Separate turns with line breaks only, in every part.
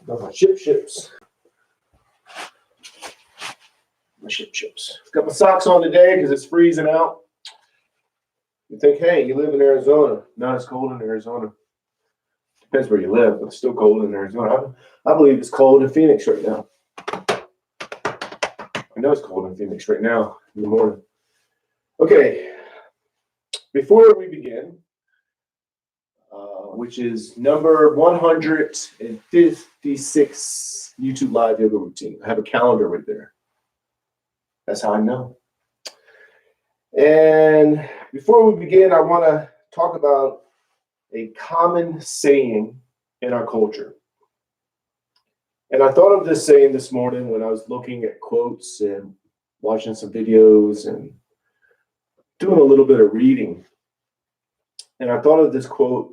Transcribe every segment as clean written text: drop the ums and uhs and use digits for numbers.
Got my chips. My chips. Got my socks on today because it's freezing out. You think, hey, you live in Arizona. Not as cold in Arizona. Depends where you live, but it's still cold in Arizona. I believe it's cold in Phoenix right now. I know it's cold in Phoenix right now in the morning. Okay, before we begin, which is number 156 YouTube live yoga routine. I have a calendar right there. That's how I know. And before we begin, I want to talk about a common saying in our culture. And I thought of this saying this morning when I was looking at quotes and watching some videos and doing a little bit of reading. And I thought of this quote,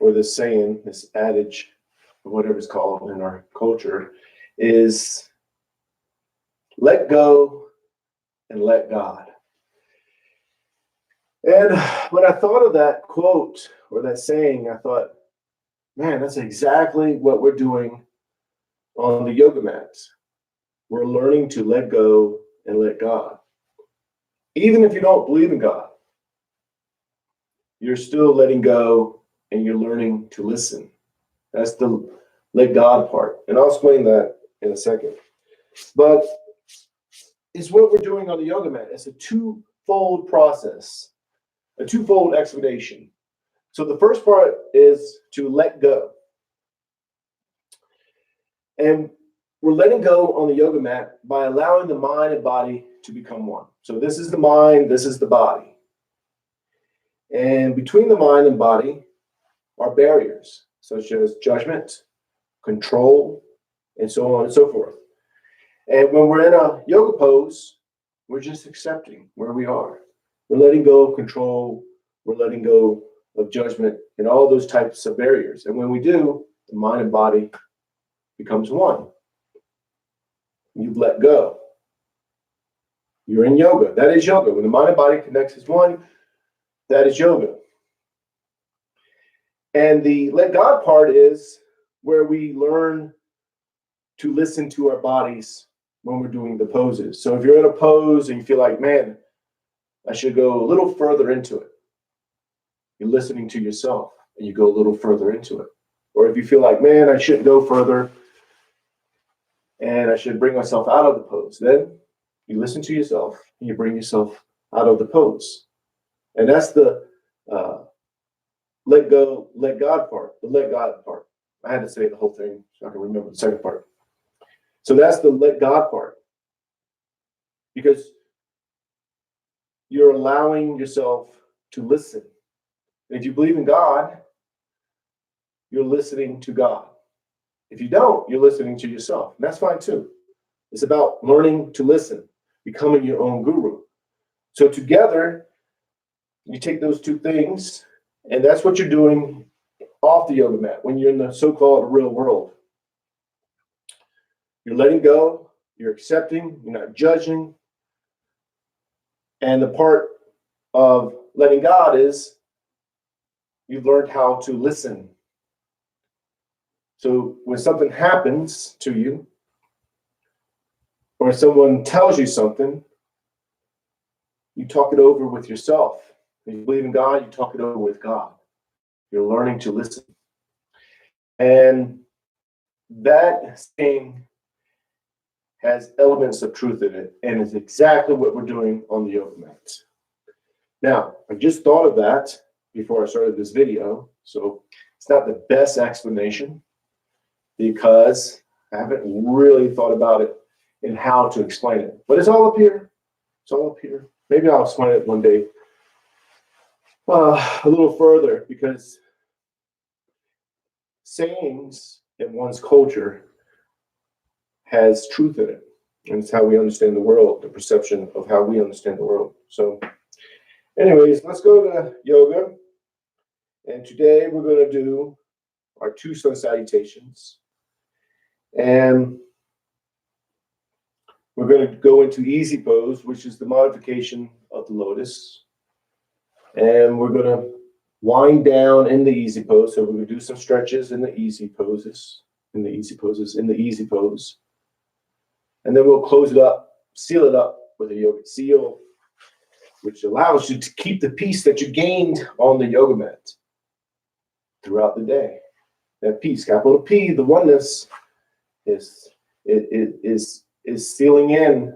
or this saying, this adage, or whatever it's called in our culture, is let go and let God. And when I thought of that quote or that saying, I thought, man, that's exactly what we're doing on the yoga mats. We're learning to let go and let God. Even if you don't believe in God, you're still letting go and you're learning to listen. That's the let God part. And I'll explain that in a second. But it's what we're doing on the yoga mat. It's a twofold process, a twofold explanation. So the first part is to let go. And we're letting go on the yoga mat by allowing the mind and body to become one. So this is the mind, this is the body. And between the mind and body are barriers, such as judgment, control, and so on and so forth. And when we're in a yoga pose, we're just accepting where we are. We're letting go of control, we're letting go of judgment, and all those types of barriers. And when we do, the mind and body becomes one. You've let go. You're in yoga. That is yoga. When the mind and body connects as one, that is yoga. And the let God part is where we learn to listen to our bodies when we're doing the poses. So if you're in a pose and you feel like, man, I should go a little further into it, you're listening to yourself and you go a little further into it. Or if you feel like, man, I shouldn't go further and I should bring myself out of the pose, then you listen to yourself and you bring yourself out of the pose. And that's the let go, let God part, the let God part. I had to say the whole thing so I can remember the second part. So that's the let God part. Because you're allowing yourself to listen. If you believe in God, you're listening to God. If you don't, you're listening to yourself. And that's fine too. It's about learning to listen, becoming your own guru. So together, you take those two things, and that's what you're doing off the yoga mat when you're in the so-called real world. You're letting go, you're accepting, you're not judging. And the part of letting God is you've learned how to listen. So when something happens to you, or someone tells you something, you talk it over with yourself. If you believe in God, you talk it over with God. You're learning to listen. And that saying has elements of truth in it, and it's exactly what we're doing on the yoga mat. Now, I just thought of that before I started this video, so it's not the best explanation because I haven't really thought about it and how to explain it. But it's all up here. It's all up here. Maybe I'll explain it one day a little further, because sayings in one's culture has truth in it. And it's how we understand the world, the perception of how we understand the world. So anyways, let's go to yoga. And today we're going to do our two sun salutations. And we're going to go into easy pose, which is the modification of the lotus. And we're going to wind down in the easy pose. So we're going to do some stretches in the easy poses, in the easy pose. And then we'll close it up, seal it up with a yogic seal, which allows you to keep the peace that you gained on the yoga mat throughout the day. That peace, capital P, the oneness, is sealing in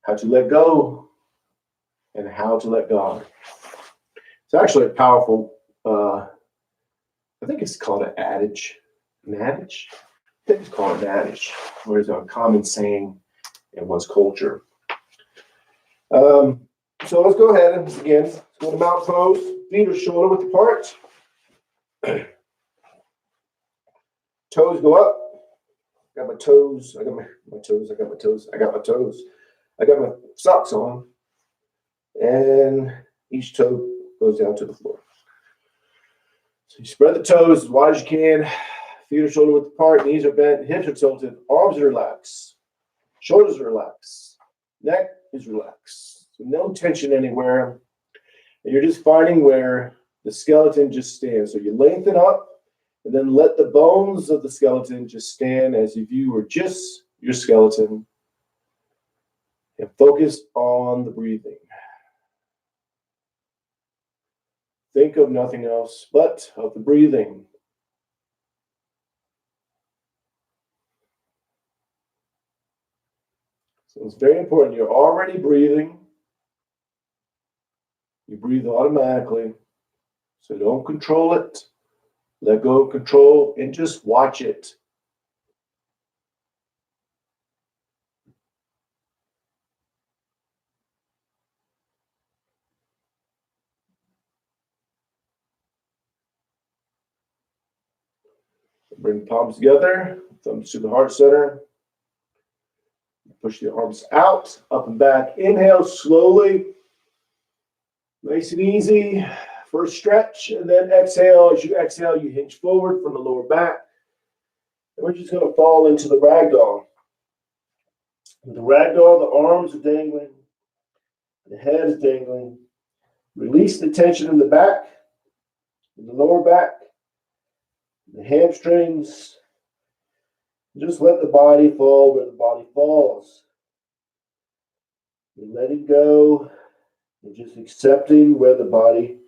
how to let go and how to let God. It's actually a powerful, I think it's called an adage. An adage? I think it's called an adage, or it's a common saying in one's culture. So let's go ahead and again, let's go to mountain pose. Feet are shoulder width apart. Toes go up. Got my toes. I got my toes. I got my toes. I got my toes. I got my socks on. And each toe goes down to the floor. So you spread the toes as wide as you can. Feet are shoulder width apart. Knees are bent. Hips are tilted. Arms are relaxed. Shoulders are relaxed. Neck is relaxed. So no tension anywhere. And you're just finding where the skeleton just stands. So you lengthen up and then let the bones of the skeleton just stand as if you were just your skeleton. And focus on the breathing. Think of nothing else but of the breathing. So it's very important. You're already breathing. You breathe automatically. So don't control it. Let go of control and just watch it. Bring the palms together, thumbs to the heart center. Push the arms out, up and back. Inhale slowly. Nice and easy. First stretch, and then exhale. As you exhale, you hinge forward from the lower back. And we're just going to fall into the ragdoll. With the ragdoll, the arms are dangling. The head is dangling. Release the tension in the back, in the lower back, the hamstrings. Just let the body fall where the body falls. You're letting go and just accepting where the body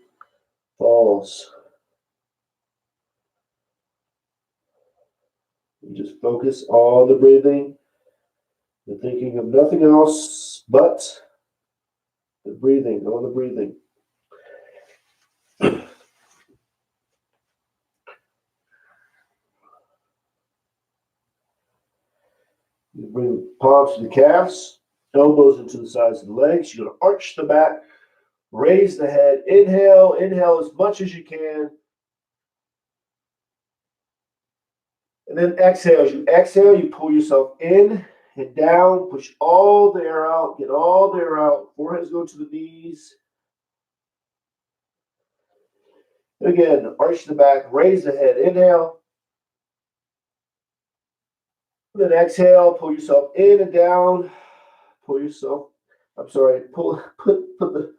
falls. You just focus on the breathing. You're thinking of nothing else but the breathing, on the breathing. You bring palms to the calves, elbows into the sides of the legs. You're going to arch the back, raise the head. Inhale as much as you can. And then exhale. As you exhale, you pull yourself in and down. Push all the air out. Get all the air out. Foreheads go to the knees. And again, arch the back, raise the head. Inhale. Then exhale, pull yourself in and down. Pull yourself, put the,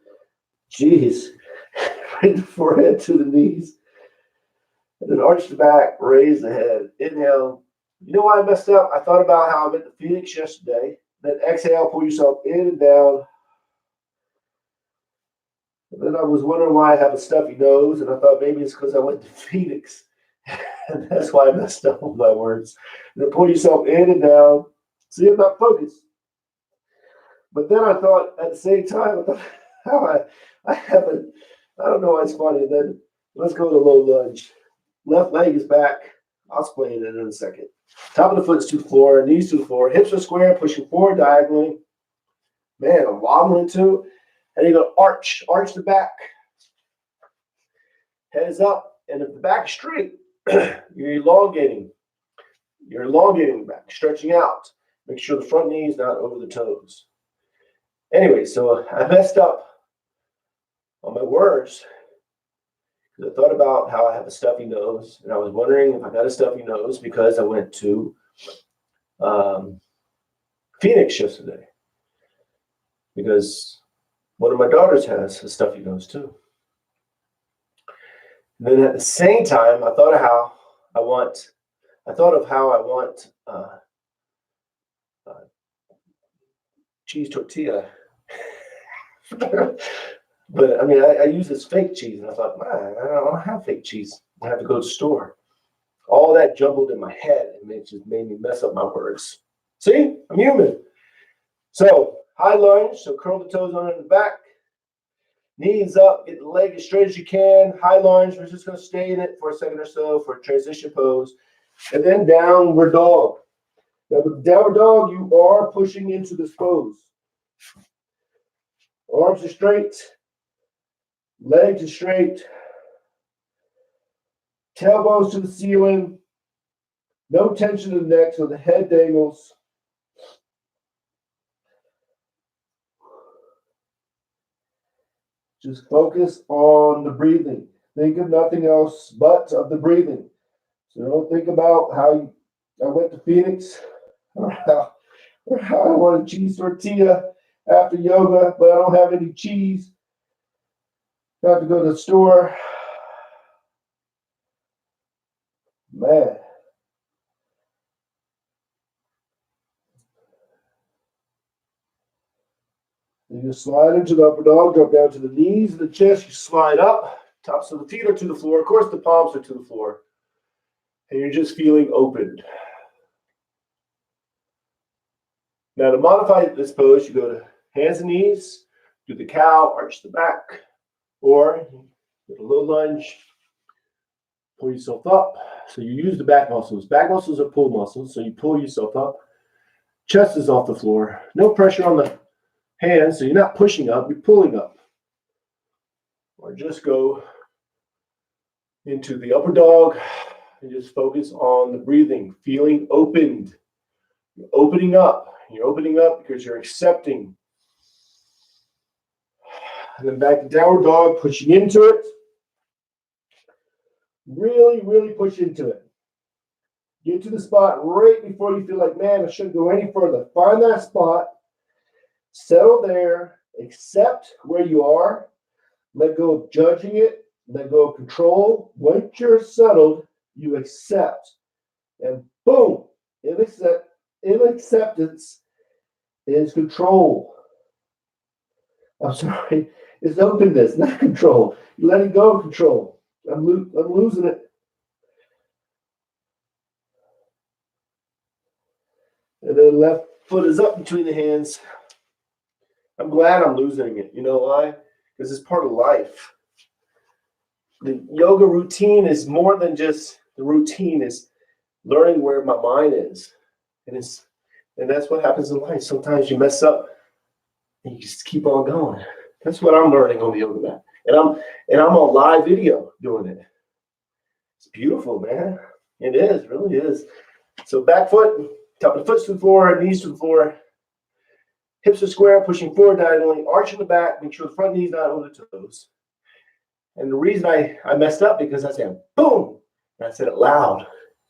bring the forehead to the knees. And then arch the back, raise the head. Inhale. You know why I messed up? I thought about how I went to Phoenix yesterday. Then exhale, pull yourself in and down. And then I was wondering why I have a stuffy nose, and I thought maybe it's because I went to Phoenix. And that's why I messed up with my words. And then pull yourself in and down. See, I'm not focused. But then I thought at the same time, how I haven't, I don't know why it's funny. And then let's go to low lunge. Left leg is back. I'll explain it in a second. Top of the foot is to the floor, knees to the floor, hips are square, pushing forward diagonally. Man, I'm wobbling too. And you're going to arch the back. Head is up, and if the back is straight, you're elongating. You're elongating the back, stretching out. Make sure the front knee is not over the toes. Anyway, so I messed up on my words because I thought about how I have a stuffy nose, and I was wondering if I got a stuffy nose because I went to Phoenix yesterday. Because one of my daughters has a stuffy nose too. And then at the same time, I thought of how I want cheese tortilla. But I mean, I use this fake cheese, and I thought, man, I don't have fake cheese. I have to go to the store. All that jumbled in my head, and it just made me mess up my words. See, I'm human. So high lunge, so curl the toes under the back, knees up, get the leg as straight as you can. High lunge, we're just going to stay in it for a second or so for a transition pose, and then downward dog. Now with downward dog, you are pushing into this pose. Arms are straight, legs are straight, tailbones to the ceiling, no tension in the neck, so the head dangles. Just focus on the breathing. Think of nothing else but of the breathing. So don't think about how I went to Phoenix or how I want a cheese tortilla after yoga, but I don't have any cheese. I have to go to the store. Man. You just slide into the upper dog, drop down to the knees and the chest. You slide up. Tops of the feet are to the floor. Of course, the palms are to the floor. And you're just feeling opened. Now, to modify this pose, you go to hands and knees, do the cow, arch the back, or get a low lunge, pull yourself up. So you use the back muscles. Back muscles are pull muscles, so you pull yourself up. Chest is off the floor. No pressure on the hands, so you're not pushing up, you're pulling up. Or just go into the upper dog and just focus on the breathing, feeling opened. You're opening up. You're opening up because you're accepting. And then back to downward dog, pushing into it. Really, really push into it. Get to the spot right before you feel like, man, I shouldn't go any further. Find that spot. Settle there. Accept where you are. Let go of judging it. Let go of control. Once you're settled, you accept. And boom, in acceptance is control. I'm sorry, it's openness, not control. You're letting go of control. I'm losing it. And then left foot is up between the hands. I'm glad I'm losing it. You know why? Because it's part of life. The yoga routine is more than just the routine. Is learning where my mind is. And that's what happens in life. Sometimes you mess up and you just keep on going. That's what I'm learning on the yoga mat. And I'm on live video doing it. It's beautiful, man. It is, really is. So back foot, top of the foot to the floor, knees to the floor. Hips are square, pushing forward diagonally, arch in the back, make sure the front knee's not on the toes. And the reason I messed up because I said boom, and I said it loud.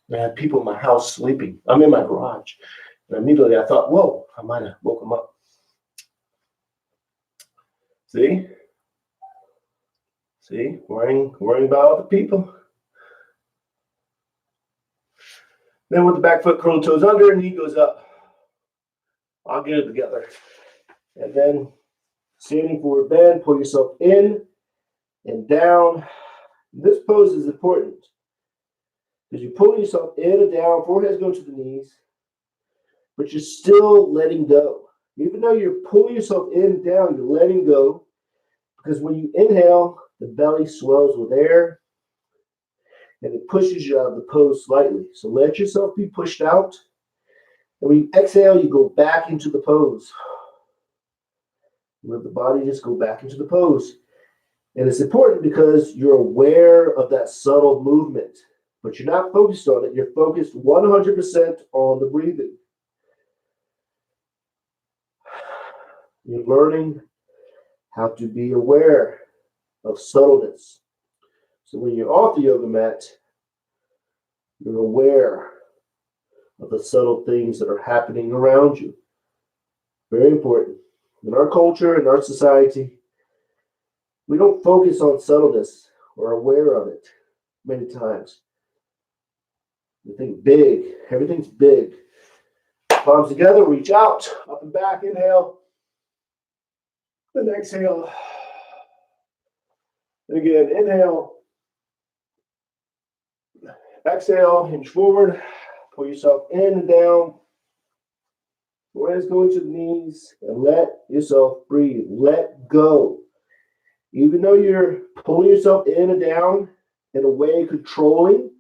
And I had people in my house sleeping. I'm in my garage. And immediately I thought, whoa, I might have woke them up. See? See? Worrying about other people. Then with the back foot, curl the toes under, knee goes up. I'll get it together. And then standing forward bend, pull yourself in and down. This pose is important because you're pulling yourself in and down, forehead's going to the knees, but you're still letting go. Even though you're pulling yourself in and down, you're letting go because when you inhale, the belly swells with air and it pushes you out of the pose slightly. So let yourself be pushed out. And when you exhale, you go back into the pose. Let the body just go back into the pose. And it's important because you're aware of that subtle movement, but you're not focused on it. You're focused 100% on the breathing. You're learning how to be aware of subtleness. So when you're off the yoga mat, you're aware of the subtle things that are happening around you. Very important. In our culture, in our society, we don't focus on subtleness or aware of it. many times. You think big. Everything's big. Palms together, reach out, up and back, inhale. Then exhale. And again, inhale. Exhale, hinge forward. Pull yourself in and down. Hands going to the knees and let yourself breathe. Let go. Even though you're pulling yourself in and down in a way controlling,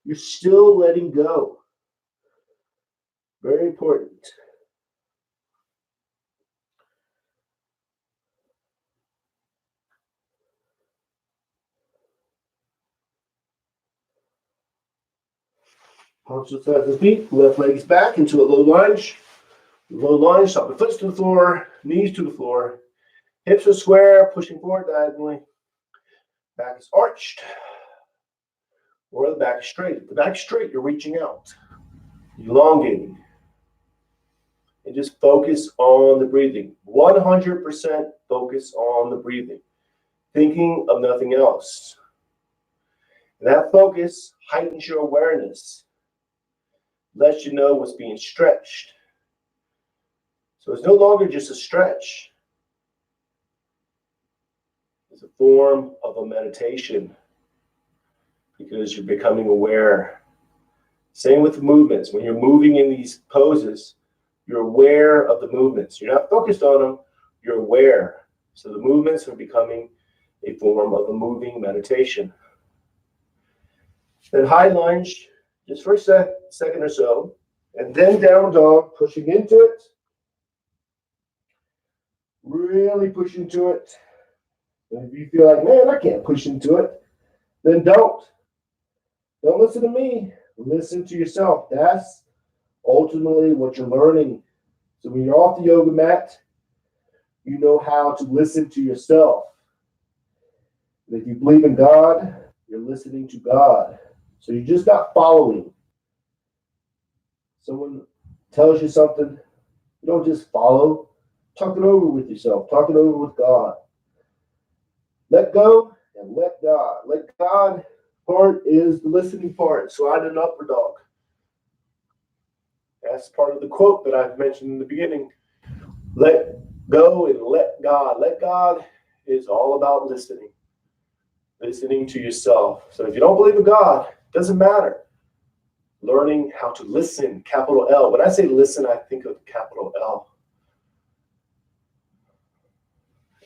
you're still letting go. Very important. Palms to the sides of the feet. Left leg is back into a low lunge. Low lunge, stop the foot to the floor, knees to the floor. Hips are square, pushing forward diagonally. Back is arched. Or the back is straight. If the back is straight, you're reaching out, elongating. And just focus on the breathing. 100% focus on the breathing. Thinking of nothing else. And that focus heightens your awareness. Lets you know what's being stretched. So it's no longer just a stretch. It's a form of a meditation because you're becoming aware. Same with the movements. When you're moving in these poses, you're aware of the movements. You're not focused on them, you're aware. So the movements are becoming a form of a moving meditation. Then high lunge, just for a second or so, and then down dog, pushing into it. Really push into it. And if you feel like, man, I can't push into it, then don't. Don't listen to me. Listen to yourself. That's ultimately what you're learning. So when you're off the yoga mat, you know how to listen to yourself. And if you believe in God, you're listening to God. So you're just not following. Someone tells you something, you don't just follow. Talk it over with yourself. Talk it over with God. Let go and let God. Let God part is the listening part. Slide an upper dog. That's part of the quote that I've mentioned in the beginning. Let go and let God. Let God is all about listening. Listening to yourself. So if you don't believe in God, it doesn't matter. Learning how to listen, capital L. When I say listen, I think of capital L.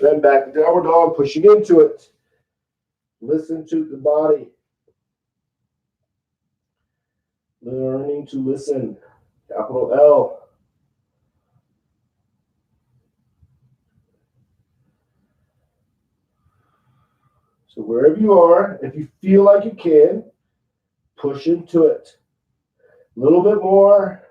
Then back to downward dog, pushing into it. Listen to the body. Learning to listen, capital L. So wherever you are, if you feel like you can, push into it. A little bit more.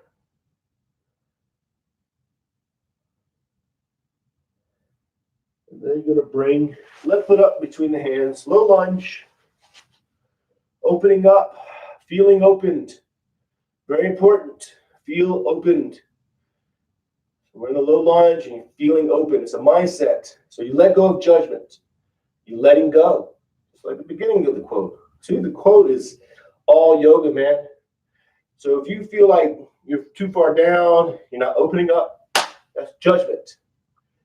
And then you're going to bring left foot up between the hands, low lunge. Opening up, feeling opened. Very important. Feel opened. We're in the low lunge and you're feeling open. It's a mindset. So you let go of judgment. You're letting go. It's like the beginning of the quote. See, the quote is all yoga, man. So if you feel like you're too far down, you're not opening up, that's judgment.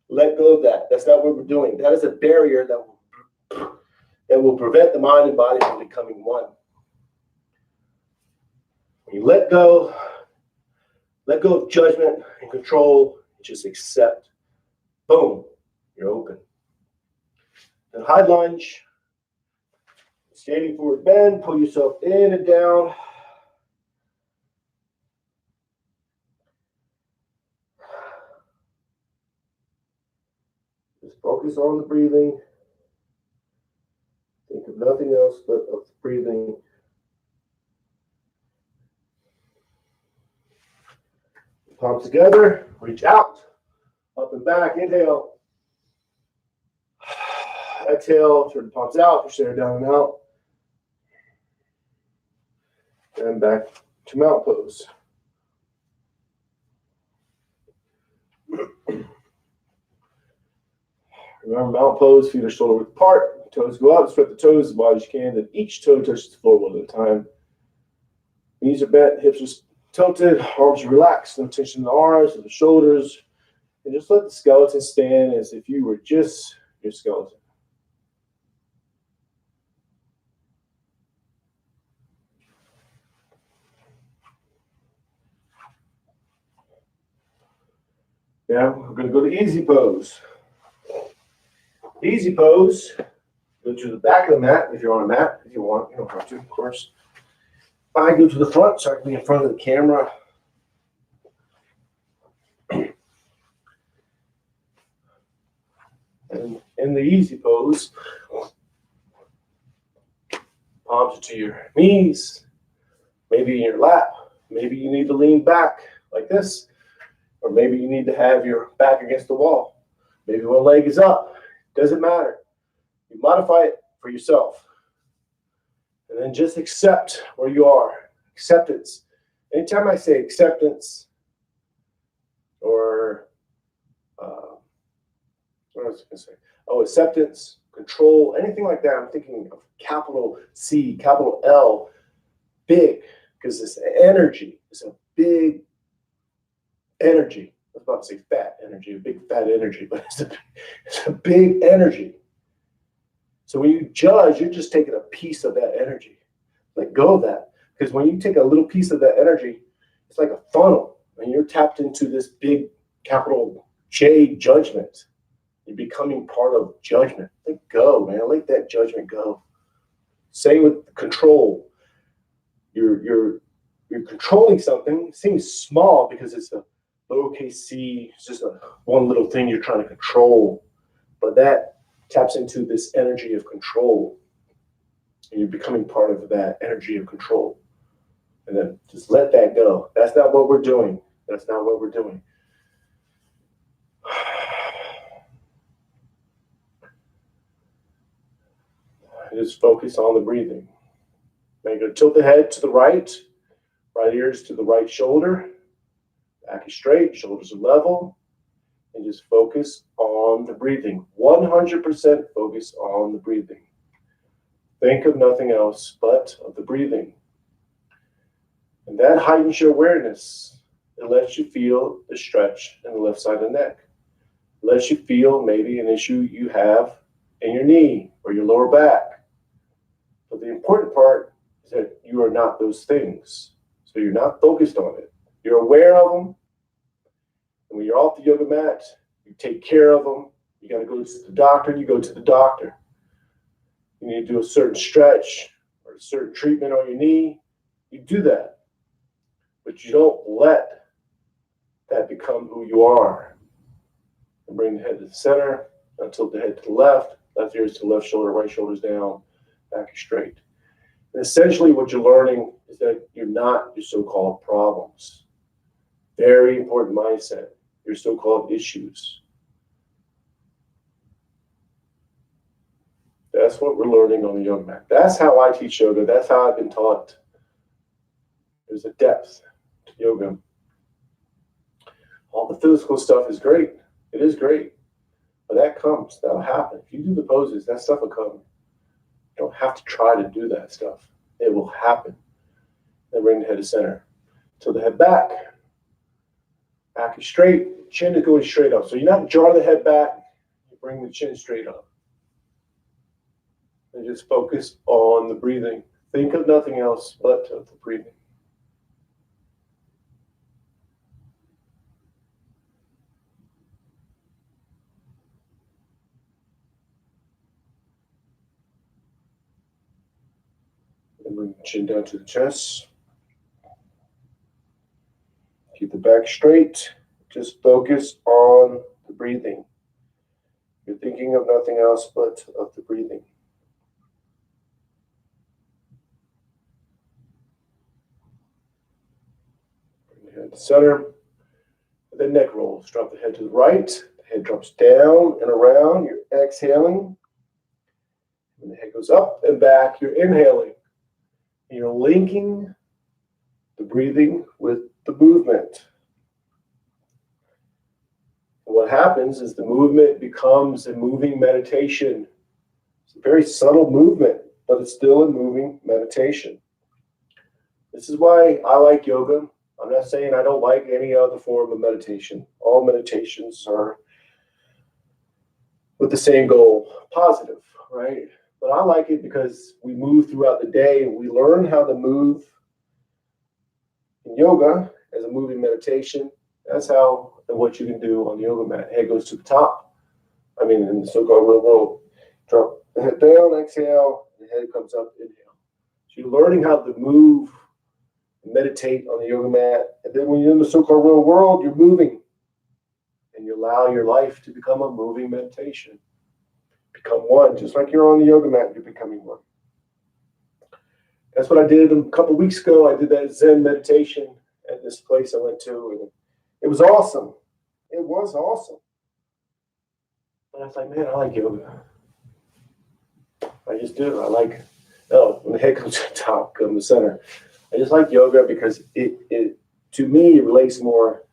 Let go of that. That's not what we're doing. That is a barrier that will prevent the mind and body from becoming one. When you let go of judgment and control, just accept. Boom, you're open. Then high lunge, standing forward bend, pull yourself in and down. Just focus on the breathing. Think of nothing else but of the breathing. Palms together, reach out, up and back, inhale. Exhale, turn the palms out, push there down and out. And back to mountain pose. Remember, mountain pose, feet are shoulder width apart, Toes go up, spread the toes as wide as you can, then each toe touches the floor one at a time. Knees are bent, hips are tilted, arms are relaxed, no tension in the arms or the shoulders. And just let the skeleton stand as if you were just your skeleton. Now we're going to go to easy pose. Easy pose. Go to the back of the mat if you're on a mat. If you want, you don't have to, of course. I go to the front so I can be in front of the camera. And in the easy pose, palms to your knees, maybe in your lap. Maybe you need to lean back like this, or maybe you need to have your back against the wall. Maybe one leg is up. Doesn't matter. You modify it for yourself. And then just accept where you are. Acceptance. Anytime I say acceptance or what was I going to say? Oh, acceptance, control, anything like that. I'm thinking of capital C, capital L, big, because this energy is a big energy. I was about to say fat energy, a big fat energy, but it's a big energy. So when you judge, you're just taking a piece of that energy. Let go of that. Because when you take a little piece of that energy, it's like a funnel. And you're tapped into this big capital J judgment. You're becoming part of judgment. Let go, man. Let that judgment go. Same with control. You're controlling something. It seems small because it's a lowercase c. It's just one little thing you're trying to control. But that taps into this energy of control. And you're becoming part of that energy of control. And then just let that go. That's not what we're doing. That's not what we're doing. Just focus on the breathing. Now you're going to tilt the head to the right ears to the right shoulder. Back is straight, shoulders are level. And just focus on the breathing. 100% focus on the breathing. Think of nothing else but of the breathing. And that heightens your awareness. It lets you feel the stretch in the left side of the neck. It lets you feel maybe an issue you have in your knee or your lower back. But the important part is that you are not those things. So you're not focused on it. You're aware of them. And when you're off the yoga mat, you take care of them. You got to go to the doctor, you go to the doctor. You need to do a certain stretch or a certain treatment on your knee. You do that. But you don't let that become who you are. And bring the head to the center. Now tilt the head to the left. Left ear to the left shoulder, right shoulder's down. Back is straight. And essentially what you're learning is that you're not your so-called problems. Very important mindset. Your so-called issues. That's what we're learning on the yoga mat. That's how I teach yoga. That's how I've been taught. There's a depth to yoga. All the physical stuff is great. It is great. But that comes. That'll happen. If you do the poses, that stuff will come. You don't have to try to do that stuff. It will happen. Then bring the head to center. Tilt the head back. Back is straight. Chin is going straight up. So you're not drawing the head back. You bring the chin straight up. And just focus on the breathing. Think of nothing else but of the breathing. And bring the chin down to the chest. Keep the back straight. Just focus on the breathing. You're thinking of nothing else but of the breathing. Bring the head to center. And then neck rolls. Drop the head to the right. The head drops down and around. You're exhaling. When the head goes up and back, you're inhaling. And you're linking the breathing with the movement. And what happens is the movement becomes a moving meditation. It's a very subtle movement, but it's still a moving meditation. This is why I like yoga. I'm not saying I don't like any other form of meditation. All meditations are with the same goal, positive, right? But I like it because we move throughout the day and we learn how to move in yoga as a moving meditation. That's how and what you can do on the yoga mat. Head goes to the top. In the so-called real world, drop the head down, exhale, the head comes up, inhale. So you're learning how to move, meditate on the yoga mat. And then when you're in the so-called real world, you're moving. And you allow your life to become a moving meditation. Become one. Just like you're on the yoga mat, you're becoming one. That's what I did a couple of weeks ago. I did that Zen meditation at this place I went to. And it was awesome. It was awesome. And I was like, man, I like yoga. I just do. When the head comes to the top, comes to the center. I just like yoga because it to me, it relates more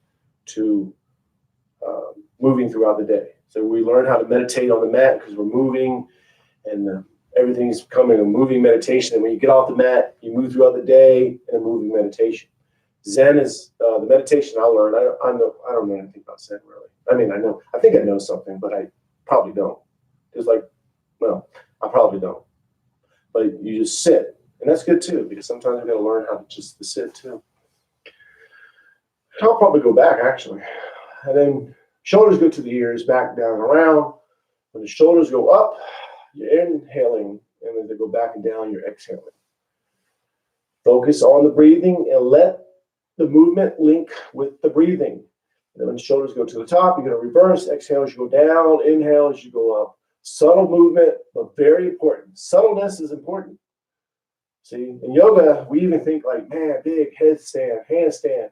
to moving throughout the day. So we learn how to meditate on the mat because we're moving and everything's becoming a moving meditation. And when you get off the mat, you move throughout the day in a moving meditation. Zen is the meditation I learned. I don't know anything about Zen really. I think I know something, but I probably don't. I probably don't. But you just sit. And that's good too, because sometimes we got to learn how to just sit too. I'll probably go back actually. And then shoulders go to the ears, back, down, around. When the shoulders go up, you're inhaling. And when they go back and down, you're exhaling. Focus on the breathing and let the movement link with the breathing. And then when the shoulders go to the top, you're going to reverse. Exhale as you go down. Inhale as you go up. Subtle movement, but very important. Subtleness is important. See, in yoga, we even think like, man, big headstand, handstand.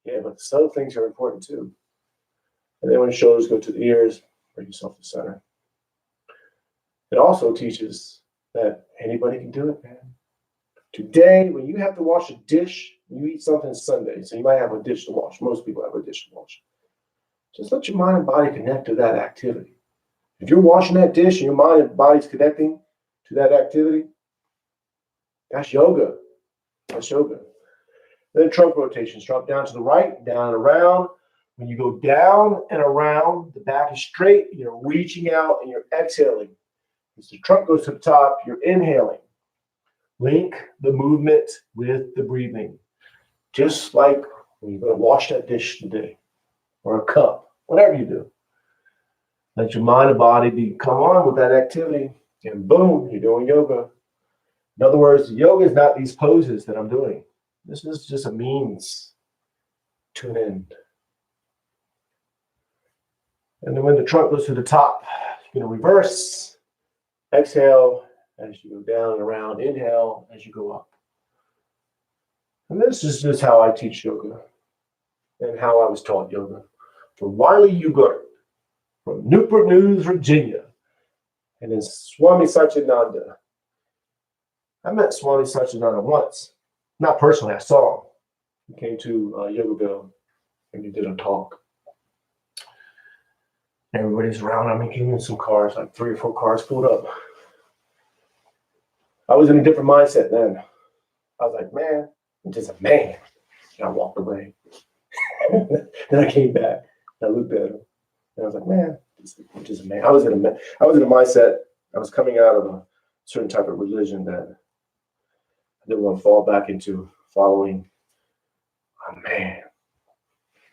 Yeah, but the subtle things are important too. And then when the shoulders go to the ears, bring yourself to center. It also teaches that anybody can do it, man. Today, when you have to wash a dish, you eat something Sunday, so you might have a dish to wash. Most people have a dish to wash. Just let your mind and body connect to that activity. If you're washing that dish and your mind and body's connecting to that activity, that's yoga. That's yoga. Then trunk rotations. Drop down to the right, down and around. When you go down and around, the back is straight. You're reaching out and you're exhaling. As the trunk goes to the top, you're inhaling. Link the movement with the breathing. Just like when you're going to wash that dish today or a cup, whatever you do. Let your mind and body come on with that activity, and boom, you're doing yoga. In other words, yoga is not these poses that I'm doing. This is just a means to an end. And then when the trunk goes to the top, you're going to reverse. Exhale as you go down and around. Inhale as you go up. And this is just how I teach yoga and how I was taught yoga. From Wiley Ugart, from Newport News, Virginia, and then Swami Satchidananda. I met Swami Satchidananda once. Not personally, I saw him. He came to Yogaville and he did a talk. Everybody's around him. He came in some cars, like 3 or 4 cars pulled up. I was in a different mindset then. I was like, man, I'm just a man. And I walked away. Then I came back. And I looked at him. And I was like, man, I'm just a man. I was in a mindset. I was coming out of a certain type of religion that I didn't want to fall back into following a man.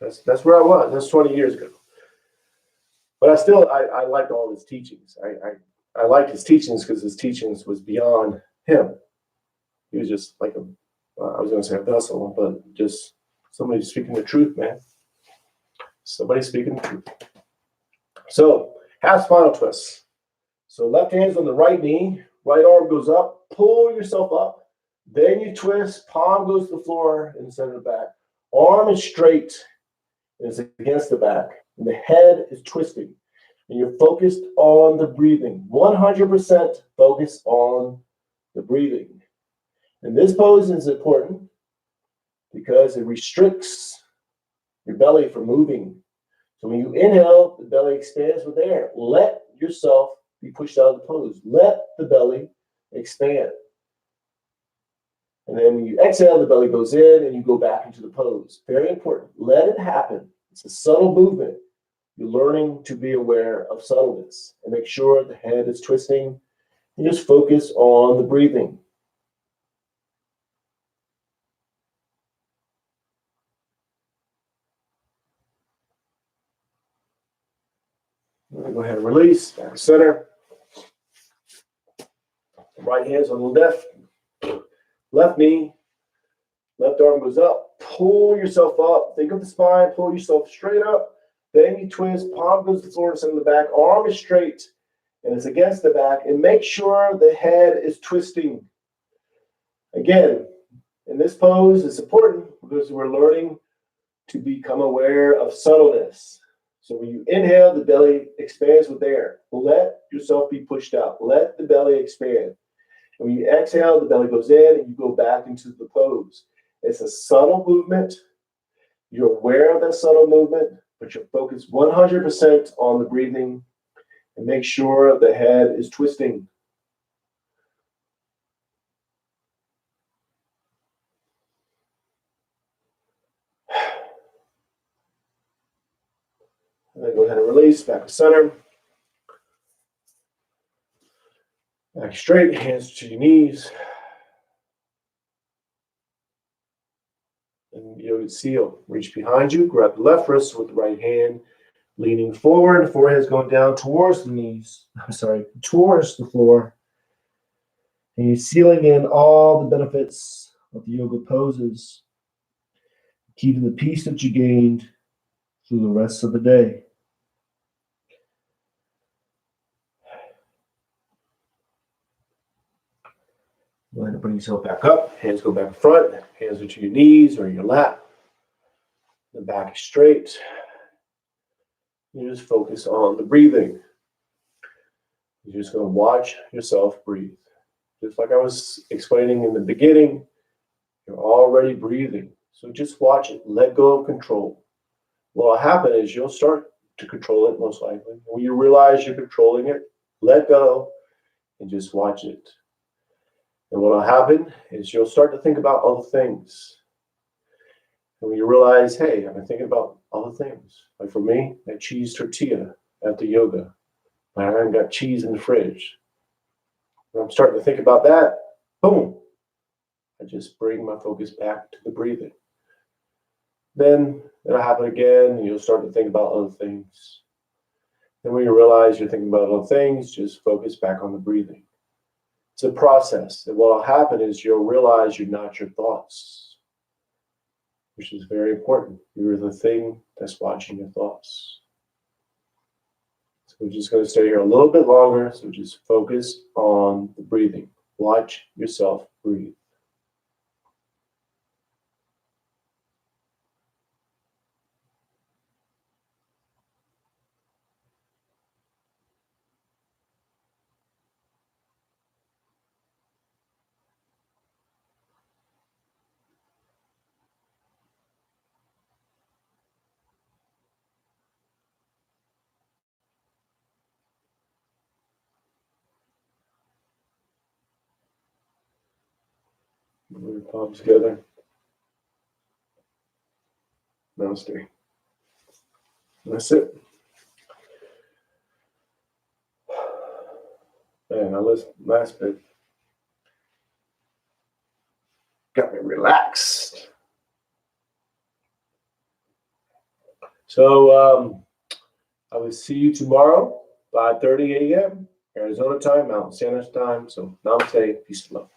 That's where I was. That's 20 years ago. But I liked all his teachings. I liked his teachings because his teachings was beyond him. He was just like I was going to say a vessel, but just somebody speaking the truth, man. Somebody speaking the truth. So, half spinal twists. So left hand's on the right knee, right arm goes up, pull yourself up, then you twist, palm goes to the floor in the center of the back. Arm is straight and it's against the back. And the head is twisting. And you're focused on the breathing. 100% focus on the breathing. And this pose is important because it restricts your belly from moving. So when you inhale, the belly expands with air. Let yourself be pushed out of the pose. Let the belly expand. And then when you exhale, the belly goes in and you go back into the pose. Very important. Let it happen. It's a subtle movement. You're learning to be aware of subtleness and make sure the head is twisting. You just focus on the breathing. Go ahead and release, back to center. Right hand's on the left knee, left arm goes up. Pull yourself up. Think of the spine, pull yourself straight up. Then you twist, palm goes to the floor, center of the back, arm is straight, and it's against the back. And make sure the head is twisting. Again, in this pose, it's important because we're learning to become aware of subtleness. So when you inhale, the belly expands with air. Let yourself be pushed out. Let the belly expand. And when you exhale, the belly goes in and you go back into the pose. It's a subtle movement. You're aware of that subtle movement, but you're focused 100% on the breathing and make sure the head is twisting. And then go ahead and release, back to center. Back straight, hands to your knees. And yoga seal. Reach behind you, grab the left wrist with the right hand, leaning forward, forehead's going down towards the knees. Towards the floor. And you're sealing in all the benefits of the yoga poses, keeping the peace that you gained through the rest of the day. Go ahead and bring yourself back up. Hands go back in front. Hands are to your knees or your lap. The back is straight. You just focus on the breathing. You're just going to watch yourself breathe. Just like I was explaining in the beginning, you're already breathing. So just watch it. Let go of control. What will happen is you'll start to control it most likely. When you realize you're controlling it, let go and just watch it. And what will happen is you'll start to think about other things. And when you realize, hey, I've been thinking about other things. Like for me, that cheese tortilla after yoga. I haven't got cheese in the fridge. When I'm starting to think about that, boom, I just bring my focus back to the breathing. Then it'll happen again, and you'll start to think about other things. Then when you realize you're thinking about other things, just focus back on the breathing. It's a process. And what will happen is you'll realize you're not your thoughts, which is very important. You're the thing that's watching your thoughts. So we're just going to stay here a little bit longer. So just focus on the breathing. Watch yourself breathe. Put your palms together. Namaste. That's it. Man, now last bit got me relaxed. So I will see you tomorrow, 5:30 a.m. Arizona time, Mountain Standard Time. So namaste, peace and love.